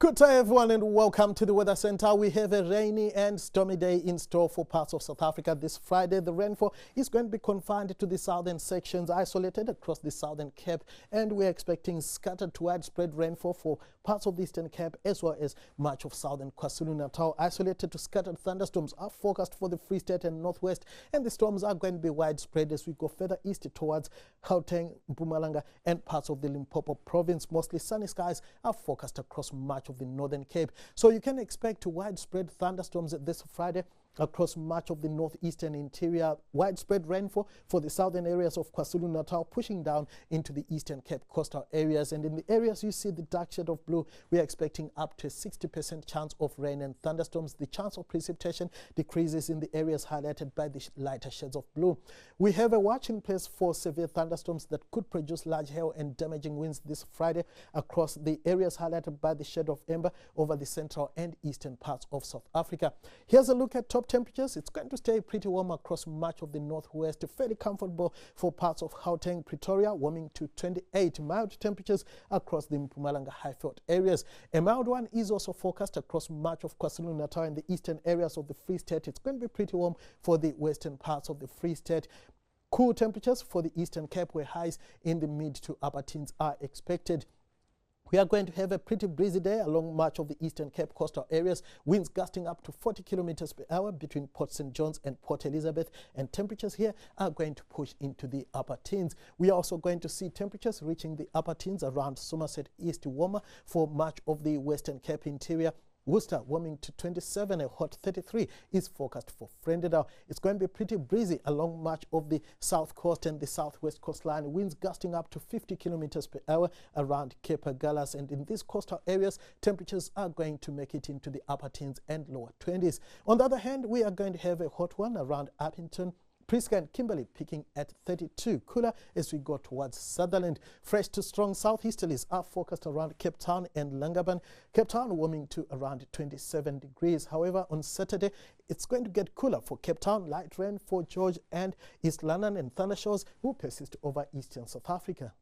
Good day everyone and welcome to the Weather Center. We have a rainy and stormy day in store for parts of South Africa this Friday. The rainfall is going to be confined to the southern sections, isolated across the southern Cape, and we're expecting scattered to widespread rainfall for parts of the Eastern Cape as well as much of southern KwaZulu-Natal. Isolated to scattered thunderstorms are forecast for the Free State and Northwest, and the storms are going to be widespread as we go further east towards Gauteng, Mpumalanga and parts of the Limpopo province. Mostly sunny skies are forecast across much of the Northern Cape. So you can expect widespread thunderstorms this Friday across much of the northeastern interior, widespread rainfall for the southern areas of KwaZulu-Natal, pushing down into the Eastern Cape coastal areas. And in the areas you see the dark shade of blue, we are expecting up to a 60% chance of rain and thunderstorms. The chance of precipitation decreases in the areas highlighted by the lighter shades of blue. We have a watch in place for severe thunderstorms that could produce large hail and damaging winds this Friday across the areas highlighted by the shade of amber over the central and eastern parts of South Africa. Here's a look at top temperatures. It's going to stay pretty warm across much of the northwest, fairly comfortable for parts of Gauteng, Pretoria, warming to 28. Mild temperatures across the Mpumalanga Highveld areas. A mild one is also forecast across much of KwaZulu-Natal and the eastern areas of the Free State. It's going to be pretty warm for the western parts of the Free State. Cool temperatures for the Eastern Cape, where highs in the mid to upper teens are expected. We are going to have a pretty breezy day along much of the Eastern Cape coastal areas, winds gusting up to 40 kilometers per hour between Port St. John's and Port Elizabeth, and temperatures here are going to push into the upper teens. We are also going to see temperatures reaching the upper teens around Somerset East, warmer for much of the Western Cape interior. Worcester warming to 27, a hot 33 is forecast for Vredendal. It's going to be pretty breezy along much of the south coast and the southwest coastline, winds gusting up to 50 kilometers per hour around Cape Agulhas, and in these coastal areas temperatures are going to make it into the upper teens and lower 20s. On the other hand, we are going to have a hot one around Appington, Prieska and Kimberley peaking at 32, cooler as we go towards Sutherland. Fresh to strong southeasterlies are forecast around Cape Town and Langaban. Cape Town warming to around 27 degrees. However, on Saturday, it's going to get cooler for Cape Town, light rain for George and East London, and thundershows will persist over eastern South Africa.